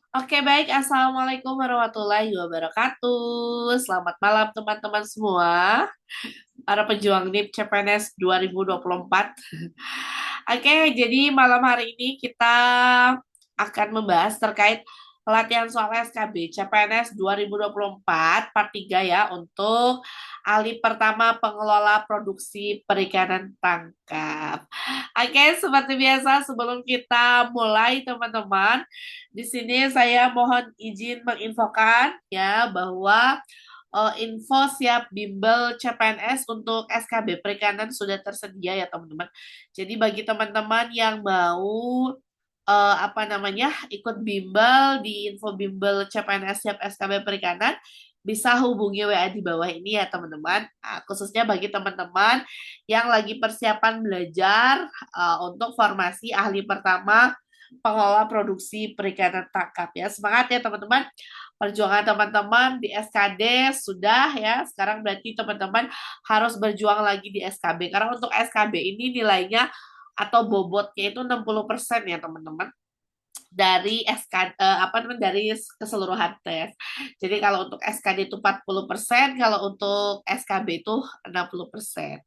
Oke, baik. Assalamualaikum warahmatullahi wabarakatuh. Selamat malam teman-teman semua, para pejuang NIP CPNS 2024. Oke, jadi malam hari ini kita akan membahas terkait pelatihan soal SKB CPNS 2024 part 3 ya untuk ahli pertama pengelola produksi perikanan tangkap. Oke, seperti biasa sebelum kita mulai teman-teman, di sini saya mohon izin menginfokan ya bahwa info siap bimbel CPNS untuk SKB Perikanan sudah tersedia ya teman-teman. Jadi bagi teman-teman yang mau ikut bimbel di info bimbel CPNS siap SKB Perikanan bisa hubungi WA di bawah ini ya teman-teman. Nah, khususnya bagi teman-teman yang lagi persiapan belajar untuk formasi ahli pertama pengelola produksi perikanan tangkap ya. Semangat ya teman-teman. Perjuangan teman-teman di SKD sudah ya. Sekarang berarti teman-teman harus berjuang lagi di SKB. Karena untuk SKB ini nilainya atau bobotnya itu 60% ya teman-teman dari dari keseluruhan tes. Jadi kalau untuk SKD itu 40%, kalau untuk SKB itu 60%.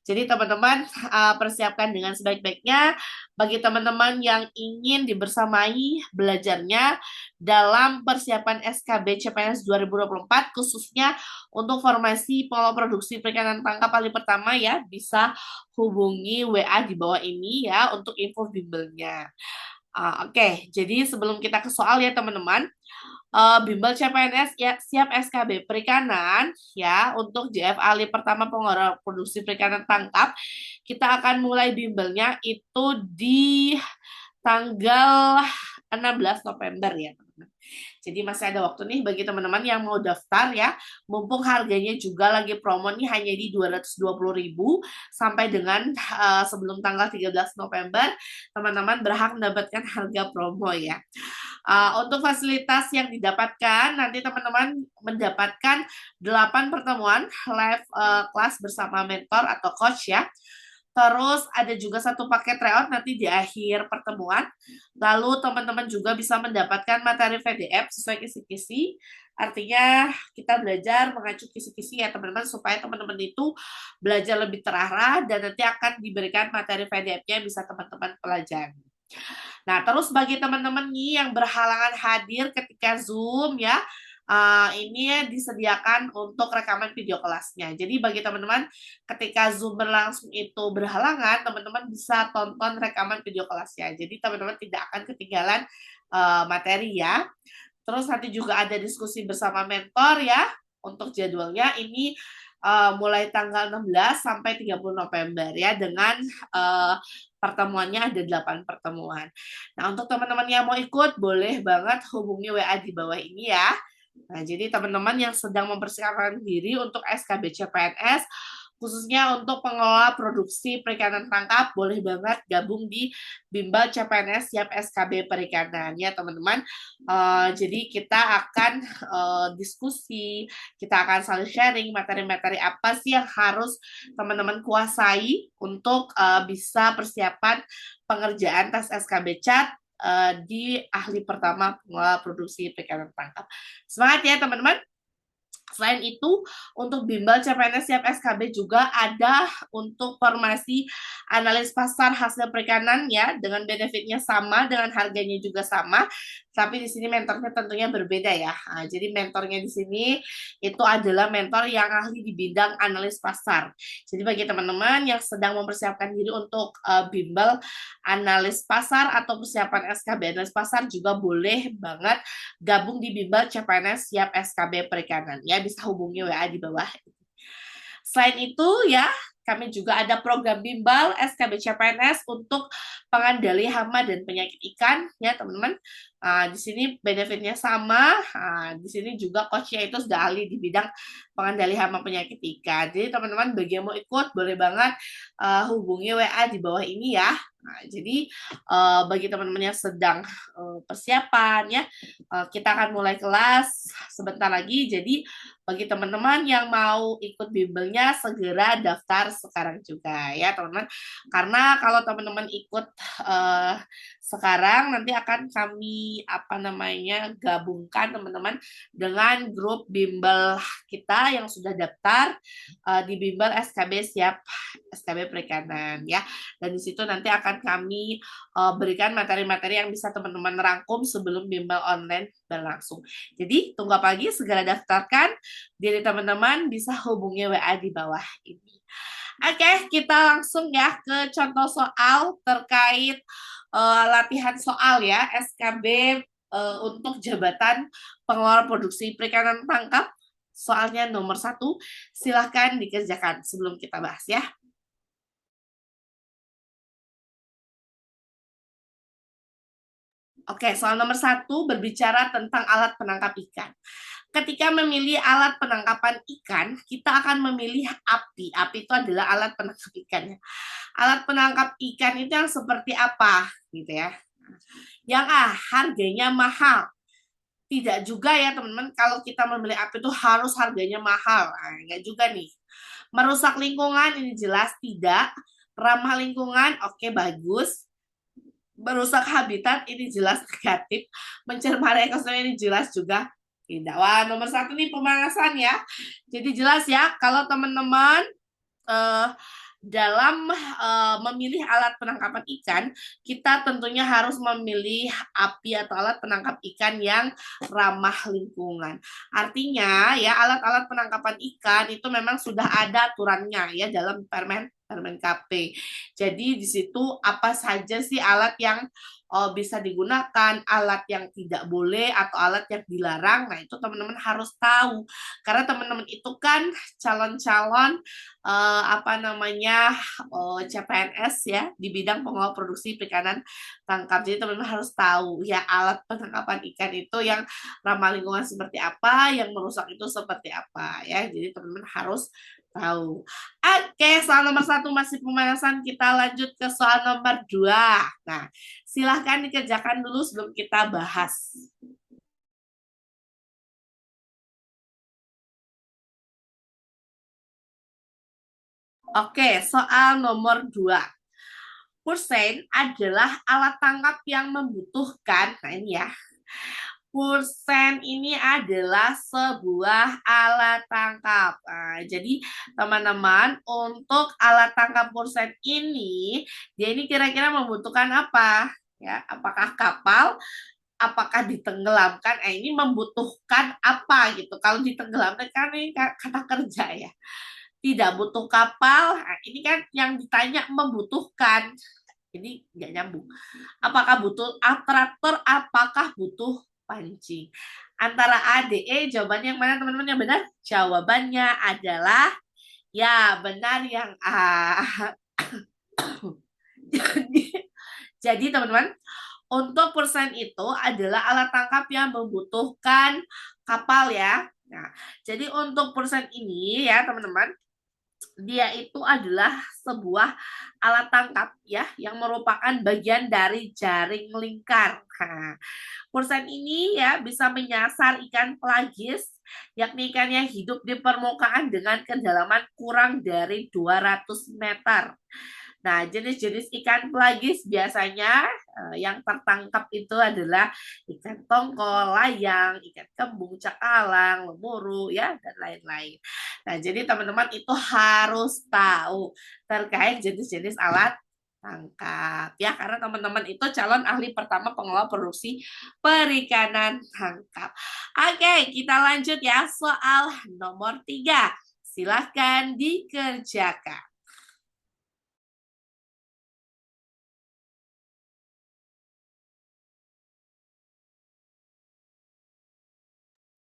Jadi teman-teman persiapkan dengan sebaik-baiknya bagi teman-teman yang ingin dibersamai belajarnya dalam persiapan SKB CPNS 2024 khususnya untuk formasi pengelola produksi perikanan tangkap kali pertama ya bisa hubungi WA di bawah ini ya untuk info bimbelnya. Oke, jadi sebelum kita ke soal ya teman-teman, bimbel CPNS ya siap SKB Perikanan ya untuk JF Ali pertama pengelola produksi perikanan tangkap. Kita akan mulai bimbelnya itu di tanggal 16 November ya teman-teman. Jadi masih ada waktu nih bagi teman-teman yang mau daftar ya. Mumpung harganya juga lagi promo nih hanya di 220.000 sampai dengan sebelum tanggal 13 November teman-teman berhak mendapatkan harga promo ya. Untuk fasilitas yang didapatkan, nanti teman-teman mendapatkan 8 pertemuan live kelas bersama mentor atau coach ya. Terus ada juga satu paket tryout nanti di akhir pertemuan. Lalu teman-teman juga bisa mendapatkan materi PDF sesuai kisi-kisi. Artinya kita belajar mengacu kisi-kisi ya teman-teman supaya teman-teman itu belajar lebih terarah dan nanti akan diberikan materi PDF-nya bisa teman-teman pelajari. Nah, terus bagi teman-teman nih yang berhalangan hadir ketika Zoom ya, ini disediakan untuk rekaman video kelasnya. Jadi bagi teman-teman ketika Zoom berlangsung itu berhalangan, teman-teman bisa tonton rekaman video kelasnya. Jadi teman-teman tidak akan ketinggalan materi ya. Terus nanti juga ada diskusi bersama mentor ya. Untuk jadwalnya ini mulai tanggal 16 sampai 30 November ya dengan pertemuannya ada 8 pertemuan. Nah, untuk teman-teman yang mau ikut boleh banget hubungi WA di bawah ini ya. Nah, jadi teman-teman yang sedang mempersiapkan diri untuk SKB CPNS khususnya untuk pengelola produksi perikanan tangkap boleh banget gabung di Bimbel CPNS Siap SKB Perikanan ya teman-teman. Jadi kita akan diskusi, kita akan saling sharing materi-materi apa sih yang harus teman-teman kuasai untuk bisa persiapan pengerjaan tes SKB CAT di ahli pertama pengelola produksi perikanan tangkap. Semangat ya teman-teman. Selain itu, untuk bimbel CPNS siap SKB juga ada untuk formasi analis pasar hasil perikanan ya, dengan benefitnya sama, dengan harganya juga sama, tapi di sini mentornya tentunya berbeda ya. Nah, jadi mentornya di sini itu adalah mentor yang ahli di bidang analis pasar. Jadi bagi teman-teman yang sedang mempersiapkan diri untuk bimbel analis pasar atau persiapan SKB analis pasar juga boleh banget gabung di bimbel CPNS siap SKB perikanan ya, bisa hubungi WA di bawah. Selain itu ya, kami juga ada program bimbel SKB CPNS untuk pengendali hama dan penyakit ikan ya teman-teman. Di sini benefitnya sama. Di sini juga coachnya itu sudah ahli di bidang pengendali hama penyakit ikan. Jadi teman-teman bagi yang mau ikut boleh banget hubungi WA di bawah ini ya. Nah, jadi bagi teman-teman yang sedang persiapan ya, kita akan mulai kelas sebentar lagi. Jadi bagi teman-teman yang mau ikut bimbelnya segera daftar sekarang juga ya teman-teman. Karena kalau teman-teman ikut uh, sekarang nanti akan kami apa namanya gabungkan teman-teman dengan grup bimbel kita yang sudah daftar di bimbel SKB Siap SKB Perikanan ya. Dan di situ nanti akan kami berikan materi-materi yang bisa teman-teman rangkum sebelum bimbel online berlangsung. Jadi tunggu apa lagi? Segera daftarkan diri teman-teman, bisa hubungi WA di bawah ini. Oke, kita langsung ya ke contoh soal terkait latihan soal ya SKB untuk jabatan pengelola produksi perikanan tangkap. Soalnya nomor 1, silahkan dikerjakan sebelum kita bahas ya. Oke, soal nomor 1 berbicara tentang alat penangkap ikan. Ketika memilih alat penangkapan ikan, kita akan memilih api. Api itu adalah alat penangkap ikannya. Alat penangkap ikan itu yang seperti apa, gitu ya? Yang harganya mahal. Tidak juga ya teman-teman, kalau kita memilih api itu harus harganya mahal. Nah, enggak juga nih. Merusak lingkungan ini jelas tidak. Ramah lingkungan, oke bagus. Merusak habitat ini jelas negatif. Mencemari ekosistem ini jelas juga tidak. Wah, nomor 1 nih pemanasan ya. Jadi jelas ya kalau teman-teman eh, dalam memilih alat penangkapan ikan, kita tentunya harus memilih api atau alat penangkap ikan yang ramah lingkungan. Artinya ya alat-alat penangkapan ikan itu memang sudah ada aturannya ya dalam Permen KP. Jadi di situ apa saja sih alat yang bisa digunakan, alat yang tidak boleh atau alat yang dilarang. Nah, itu teman-teman harus tahu. Karena teman-teman itu kan calon-calon apa namanya CPNS ya di bidang pengelola produksi perikanan tangkap. Jadi teman-teman harus tahu ya alat penangkapan ikan itu yang ramah lingkungan seperti apa, yang merusak itu seperti apa ya. Jadi teman-teman harus tahu. Oke, soal nomor 1 masih pemanasan. Kita lanjut ke soal nomor 2. Nah, silahkan dikerjakan dulu sebelum kita bahas. Oke, soal nomor 2. Pursein adalah alat tangkap yang membutuhkan, nah ini ya, pursein ini adalah sebuah alat tangkap. Nah, jadi teman-teman, untuk alat tangkap pursein ini, dia ini kira-kira membutuhkan apa? Ya, apakah kapal? Apakah ditenggelamkan? Ini membutuhkan apa gitu? Kalau ditenggelamkan kan ini kata kerja ya. Tidak butuh kapal. Nah, ini kan yang ditanya membutuhkan. Jadi nggak nyambung. Apakah butuh traktor? Apakah butuh pancing? Antara A, D, E, jawabannya yang mana teman-teman yang benar? Jawabannya adalah ya benar yang A. Jadi teman-teman, untuk persen itu adalah alat tangkap yang membutuhkan kapal ya. Nah, jadi untuk persen ini ya teman-teman, dia itu adalah sebuah alat tangkap ya yang merupakan bagian dari jaring lingkar. Nah, pursen ini ya bisa menyasar ikan pelagis yakni ikan yang hidup di permukaan dengan kedalaman kurang dari 200 meter. Nah, jenis-jenis ikan pelagis biasanya yang tertangkap itu adalah ikan tongkol, layang, ikan kembung, cakalang, lemuru, ya, dan lain-lain. Nah, jadi teman-teman itu harus tahu terkait jenis-jenis alat tangkap ya karena teman-teman itu calon ahli pertama pengelola produksi perikanan tangkap. Oke, kita lanjut ya soal nomor 3. Silahkan dikerjakan.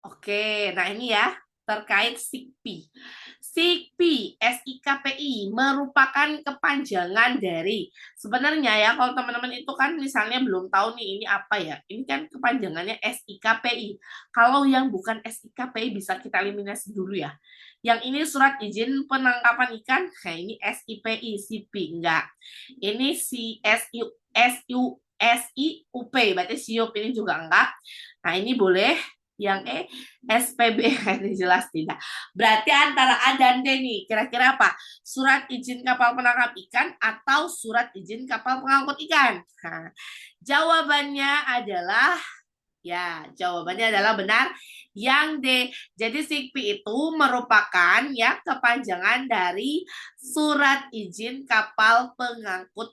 Oke, nah ini ya. terkait SIKPI. SIKPI, SIKPI merupakan kepanjangan dari, sebenarnya ya kalau teman-teman itu kan misalnya belum tahu nih ini apa ya, ini kan kepanjangannya SIKPI. Kalau yang bukan SIKPI bisa kita eliminasi dulu ya. Yang ini surat izin penangkapan ikan, nah ini SIPI, SIPI enggak. Ini si SIUP, berarti SIUP ini juga enggak. Nah ini boleh yang SPB ini jelas tidak. Berarti antara A dan D nih, kira-kira apa? Surat izin kapal penangkap ikan atau surat izin kapal pengangkut ikan? Nah, jawabannya adalah jawabannya adalah benar yang D. Jadi SIKPI itu merupakan ya kepanjangan dari surat izin kapal pengangkut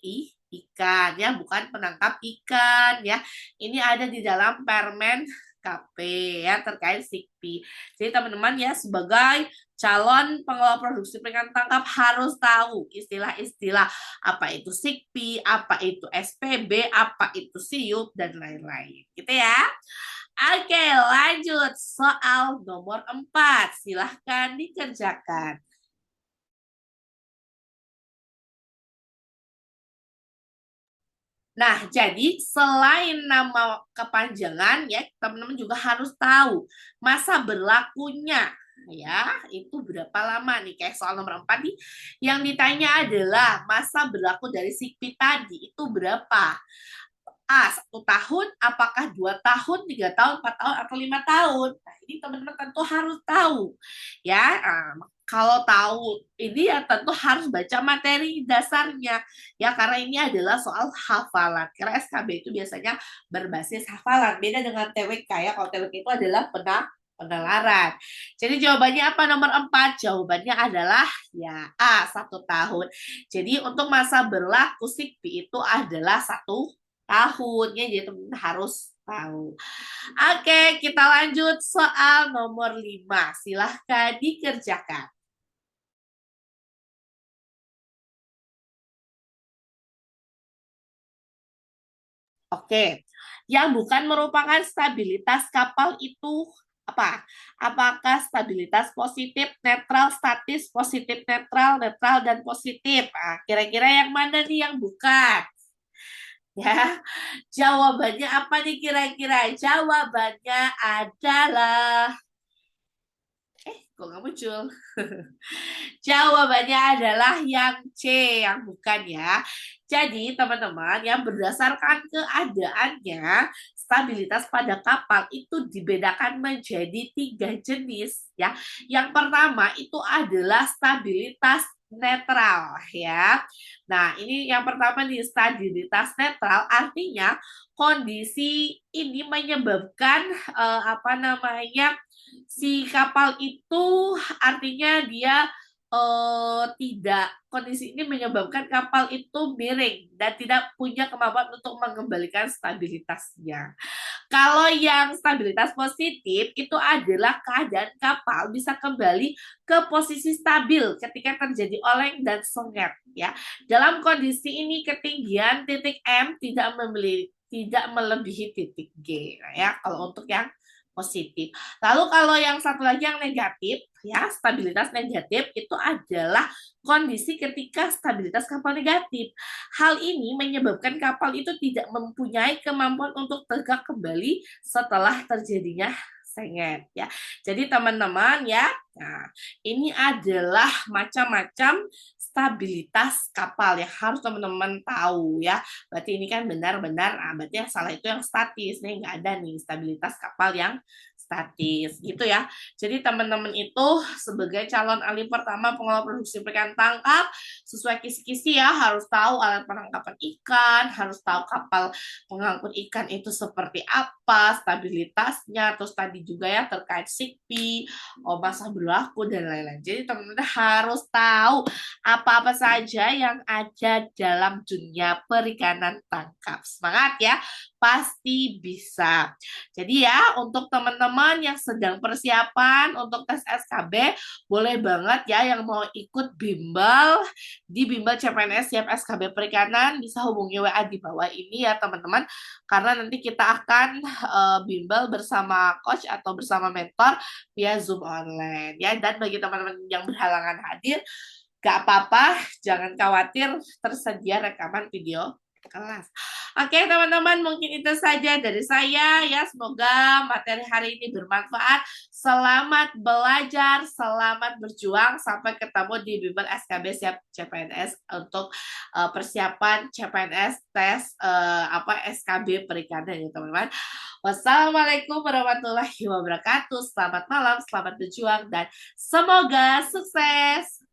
ikan ya, bukan penangkap ikan ya. Ini ada di dalam Permen KP ya terkait SIKPI. Jadi teman-teman ya sebagai calon pengelola produksi perikanan tangkap harus tahu istilah-istilah apa itu SIKPI, apa itu SPB, apa itu SIUP dan lain-lain. Gitu ya. Oke, lanjut soal nomor 4. Silahkan dikerjakan. Nah, jadi selain nama kepanjangan ya, teman-teman juga harus tahu masa berlakunya ya, itu berapa lama nih? Kayak soal nomor 4 nih, yang ditanya adalah masa berlaku dari SIKPI tadi itu berapa? A, 1 tahun, apakah 2 tahun, 3 tahun, 4 tahun, atau 5 tahun? Nah, ini teman-teman tentu harus tahu. Ya, kalau tahu ini ya tentu harus baca materi dasarnya. Ya, karena ini adalah soal hafalan. Karena SKB itu biasanya berbasis hafalan. Beda dengan TWK ya. Kalau TWK itu adalah penalaran. Jadi jawabannya apa nomor 4? Jawabannya adalah ya A, 1 tahun. Jadi untuk masa berlaku SIKPI itu adalah 1 tahunnya, jadi teman-teman harus tahu. Oke, kita lanjut soal nomor 5. Silahkan dikerjakan. Oke, yang bukan merupakan stabilitas kapal itu apa? Apakah stabilitas positif, netral, statis, positif, netral, netral, dan positif? Nah, kira-kira yang mana nih yang bukan? Ya, jawabannya apa nih kira-kira? Jawabannya adalah kok nggak muncul? Jawabannya adalah yang C, yang bukan ya. Jadi teman-teman yang berdasarkan keadaannya, stabilitas pada kapal itu dibedakan menjadi 3 jenis ya. Yang pertama itu adalah stabilitas netral ya. Nah, ini yang pertama nih stabilitas netral artinya kondisi ini menyebabkan apa namanya si kapal itu artinya dia tidak kondisi ini menyebabkan kapal itu miring dan tidak punya kemampuan untuk mengembalikan stabilitasnya. Kalau yang stabilitas positif itu adalah keadaan kapal bisa kembali ke posisi stabil ketika terjadi oleng dan sengat ya. Dalam kondisi ini ketinggian titik M tidak melebihi titik G ya. Kalau untuk yang positif. Lalu kalau yang satu lagi yang negatif, ya stabilitas negatif itu adalah kondisi ketika stabilitas kapal negatif. Hal ini menyebabkan kapal itu tidak mempunyai kemampuan untuk tegak kembali setelah terjadinya sengat ya. Jadi teman-teman ya, nah, ini adalah macam-macam stabilitas kapal yang harus teman-teman tahu ya. Berarti ini kan benar-benar, berarti yang salah itu yang statis nih, nggak ada nih stabilitas kapal yang statis gitu ya. Jadi teman-teman itu sebagai calon ahli pertama pengelola produksi perikanan tangkap sesuai kisi-kisi ya harus tahu alat penangkapan ikan, harus tahu kapal pengangkut ikan itu seperti apa, stabilitasnya, terus tadi juga ya terkait SIKPI, masa berlaku dan lain-lain. Jadi teman-teman harus tahu apa-apa saja yang ada dalam dunia perikanan tangkap. Semangat ya, pasti bisa. Jadi ya untuk teman-teman teman-teman yang sedang persiapan untuk tes SKB, boleh banget ya yang mau ikut bimbel di bimbel CPNS siap SKB Perikanan, bisa hubungi WA di bawah ini ya teman-teman, karena nanti kita akan bimbel bersama coach atau bersama mentor via Zoom online ya. Dan bagi teman-teman yang berhalangan hadir, gak apa-apa, jangan khawatir, tersedia rekaman video kelas. Oke teman-teman, mungkin itu saja dari saya ya. Semoga materi hari ini bermanfaat. Selamat belajar, selamat berjuang. Sampai ketemu di bimbel SKB siap CPNS untuk persiapan CPNS tes SKB Perikanan ya teman-teman. Wassalamualaikum warahmatullahi wabarakatuh. Selamat malam, selamat berjuang, dan semoga sukses.